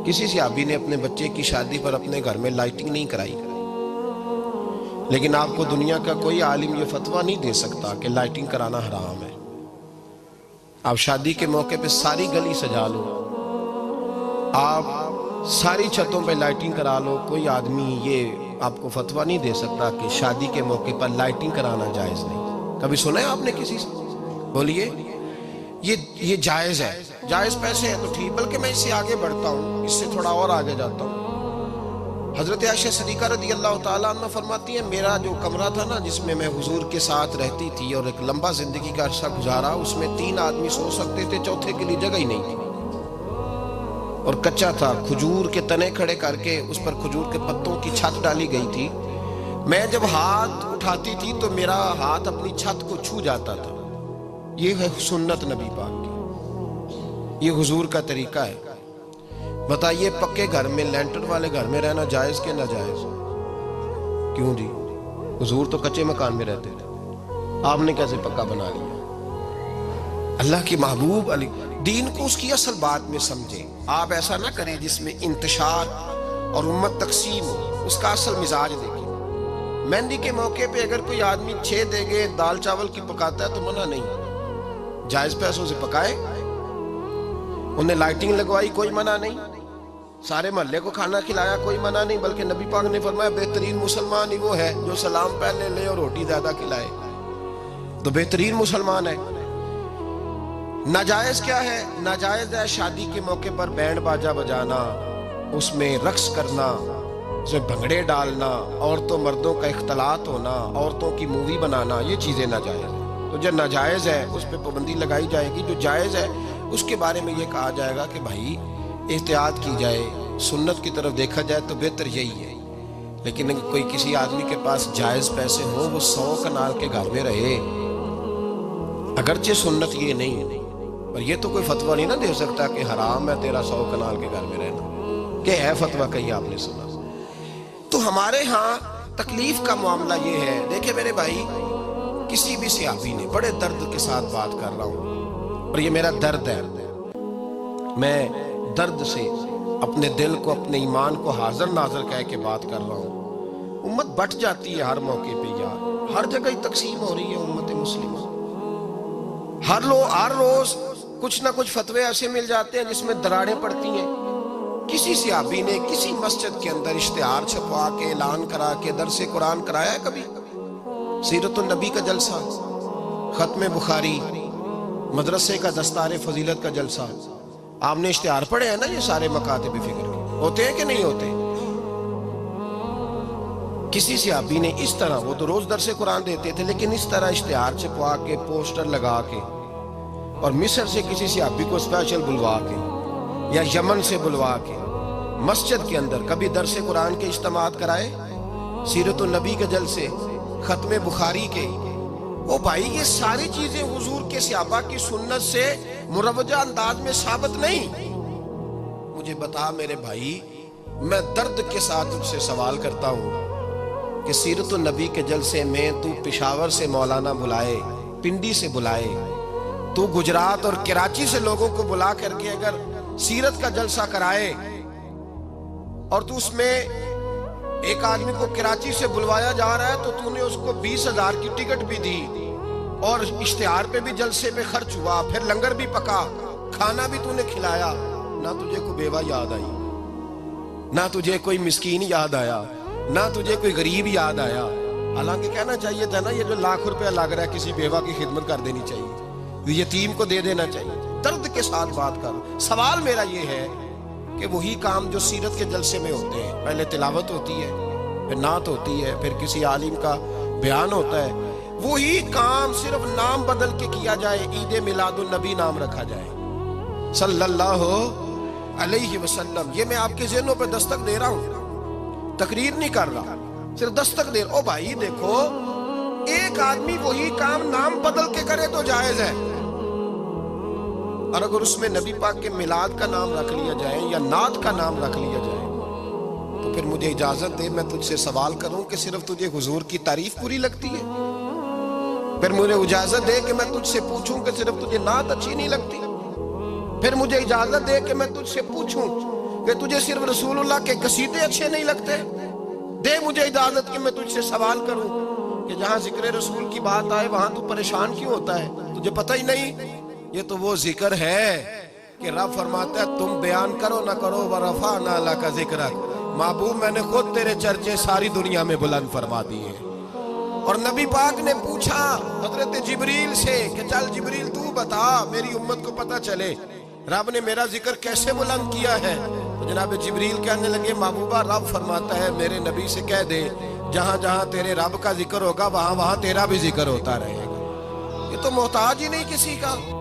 کسی صحابی نے اپنے بچے کی شادی پر اپنے گھر میں لائٹنگ نہیں کرائی، لیکن آپ کو دنیا کا کوئی عالم یہ فتویٰ نہیں دے سکتا کہ لائٹنگ کرانا حرام ہے۔ آپ شادی کے موقع پہ ساری گلی سجا لو، آپ ساری چھتوں پہ لائٹنگ کرا لو، کوئی آدمی یہ آپ کو فتویٰ نہیں دے سکتا کہ شادی کے موقع پر لائٹنگ کرانا جائز نہیں۔ کبھی سنا ہے آپ نے کسی سے؟ بولیے یہ جائز ہے، جائز پیسے ہیں تو ٹھیک، بلکہ میں اس سے آگے بڑھتا ہوں، اس سے تھوڑا اور آگے جاتا ہوں۔ حضرت عائشہ صدیقہ رضی اللہ تعالیٰ عنہ فرماتی ہیں، میرا جو کمرہ تھا نا جس میں میں حضور کے ساتھ رہتی تھی اور ایک لمبا زندگی کا عرصہ گزارا، اس میں 3 آدمی سو سکتے تھے، چوتھے کے لیے جگہ ہی نہیں تھی، اور کچا تھا، کھجور کے تنے کھڑے کر کے اس پر کھجور کے پتوں کی چھت ڈالی گئی تھی۔ میں جب ہاتھ اٹھاتی تھی تو میرا ہاتھ اپنی چھت کو چھو جاتا تھا۔ یہ ہے سنت نبی پاک کی، یہ حضور کا طریقہ ہے۔ بتائیے پکے گھر میں، لینٹر والے گھر میں رہنا جائز کہ ناجائز؟ کیوں جی؟ حضور تو کچے مکان میں رہتے تھے، آپ نے کیسے پکا بنا لیا؟ اللہ کی محبوب علی دین کو اس کی اصل بات میں سمجھیں۔ آپ ایسا نہ کریں جس میں انتشار اور امت تقسیم ہو، اس کا اصل مزاج دیکھیں۔ مہندی کے موقع پہ اگر کوئی آدمی 6 دیگیں دال چاول کی پکاتا ہے تو منع نہیں، جائز پیسوں سے پکائے۔ انہیں لائٹنگ لگوائی، کوئی منع نہیں، سارے محلے کو کھانا کھلایا، کوئی منع نہیں، بلکہ نبی پاک نے فرمایا بہترین مسلمان ہی وہ ہے جو سلام پہلے لے اور روٹی زیادہ کھلائے، تو بہترین مسلمان ہے۔ ناجائز کیا ہے؟ ناجائز ہے شادی کے موقع پر بینڈ باجا بجانا، اس میں رقص کرنا، اس میں بھنگڑے ڈالنا، عورتوں مردوں کا اختلاط ہونا، عورتوں کی مووی بنانا، یہ چیزیں ناجائز ہیں۔ تو جو ناجائز ہے اس پہ پابندی لگائی جائے گی، جو جائز ہے اس کے بارے میں یہ کہا جائے گا کہ بھائی احتیاط کی جائے، سنت کی طرف دیکھا جائے تو بہتر یہی ہے۔ لیکن اگر کوئی کسی آدمی کے پاس جائز پیسے ہوں، وہ 100 کنال کے گھر میں رہے، اگرچہ سنت یہ نہیں، پر یہ تو کوئی فتویٰ نہیں نہ دے سکتا کہ حرام ہے تیرا 100 کنال کے گھر میں رہنا، کہ ہے فتویٰ کہیں آپ نے سنا؟ تو ہمارے ہاں تکلیف کا معاملہ یہ ہے۔ دیکھیں میرے بھائی، کسی بھی صحابی نے، بڑے درد کے ساتھ بات کر رہا ہوں اور یہ میرا درد ہے، میں درد سے اپنے دل کو، اپنے ایمان کو حاضر ناظر کہہ کے بات کر رہا ہوں۔ امت بٹ جاتی ہے ہر موقع پہ یار، ہر جگہ ہی تقسیم ہو رہی ہے امت مسلمہ، ہر روز کچھ نہ کچھ فتوے ایسے مل جاتے ہیں جس میں دراڑیں پڑتی ہیں۔ کسی صحابی نے کسی مسجد کے اندر اشتہار چھپوا کے اعلان کرا کے درس قرآن کرایا ہے کبھی؟ سیرت النبی کا جلسہ، ختم بخاری، مدرسے کا دستار فضیلت کا جلسہ، آپ نے اشتہار پڑھے ہیں نا؟ یہ سارے مکاتب فکر کے ہوتے ہیں کہ نہیں ہوتے؟ کسی صحابی نے اس طرح، وہ تو روز درس قرآن دیتے تھے، لیکن اس طرح اشتہار چھپوا کے، پوسٹر لگا کے، اور مصر سے کسی صحابی کو اسپیشل بلوا کے یا یمن سے بلوا کے مسجد کے اندر کبھی درس قرآن کے اجتماعات کرائے، سیرت النبی کے جلسے، ختم بخاری کے؟ او بھائی، یہ ساری چیزیں حضور کے صحابہ کی سنت سے مروجہ انداز میں ثابت نہیں۔ مجھے بتا میرے بھائی، میں درد کے ساتھ تجھ سے سوال کرتا ہوں کہ سیرت النبی کے جلسے میں تو پشاور سے مولانا بلائے، پنڈی سے بلائے، تو گجرات اور کراچی سے لوگوں کو بلا کر کے اگر سیرت کا جلسہ کرائے، اور تو اس میں ایک آدمی کو کراچی سے بلوایا جا رہا ہے تو تو نے اس کو 20,000 کی ٹکٹ بھی دی، اور اشتہار پہ بھی جلسے پہ خرچ ہوا، پھر لنگر بھی پکا، کھانا بھی تو نے کھلایا، نہ تجھے کوئی بیوہ یاد آئی، نہ تجھے کوئی مسکین یاد آیا، نہ تجھے کوئی غریب یاد آیا؟ حالانکہ کہنا چاہیے تھا نا، یہ جو ₹1,00,000 لگ رہا ہے کسی بیوہ کی خدمت کر دینی چاہیے، یتیم کو دے دینا چاہیے۔ درد کے ساتھ بات کر، سوال میرا یہ ہے کہ وہی کام جو سیرت کے جلسے میں ہوتے ہیں، پہلے تلاوت ہوتی ہے، پھر نعت ہوتی ہے، پھر کسی عالم کا بیان ہوتا ہے، وہی کام صرف نام بدل کے کیا جائے، عید میلاد النبی نام رکھا جائے صلی اللہ علیہ وسلم۔ یہ میں آپ کے ذہنوں پہ دستک دے رہا ہوں، تقریر نہیں کر رہا، صرف دستک دے رہا۔ او بھائی دیکھو، ایک آدمی وہی کام نام بدل کے کرے تو جائز ہے، اور اگر اس میں نبی پاک کے میلاد کا نام رکھ لیا جائے یا نعت کا نام رکھ لیا جائے تو پھر مجھے اجازت دے میں تجھ سے سوال کروں کہ صرف تجھے حضور کی تعریف پوری لگتی ہے؟ پھر مجھے اجازت دے کہ میں تجھ سے پوچھوں کہ صرف تجھے نعت اچھی نہیں لگتی؟ پھر مجھے اجازت دے کہ میں تجھ سے پوچھوں کہ تجھے صرف رسول اللہ کے قصیدے اچھے نہیں لگتے؟ دے مجھے اجازت کہ میں تجھ سے سوال کروں کہ جہاں ذکر رسول کی بات آئے وہاں تو پریشان کیوں ہوتا ہے؟ تجھے پتہ ہی نہیں یہ تو وہ ذکر ہے کہ رب فرماتا ہے تم بیان کرو نہ کرو وَرَفَعْنَا لَكَ ذِكْرَكَ، محبوب میں نے خود تیرے چرچے ساری دنیا میں بلند فرما دیے۔ اور نبی پاک نے پوچھا حضرت جبریل سے کہ چل جبریل تو بتا میری امت کو پتہ چلے رب نے میرا ذکر کیسے بلند کیا ہے۔ تو جناب جبریل کہنے لگے محبوبہ رب فرماتا ہے میرے نبی سے کہہ دے جہاں جہاں تیرے رب کا ذکر ہوگا وہاں وہاں تیرا بھی ذکر ہوتا رہے گا۔ یہ تو محتاج ہی نہیں کسی کا۔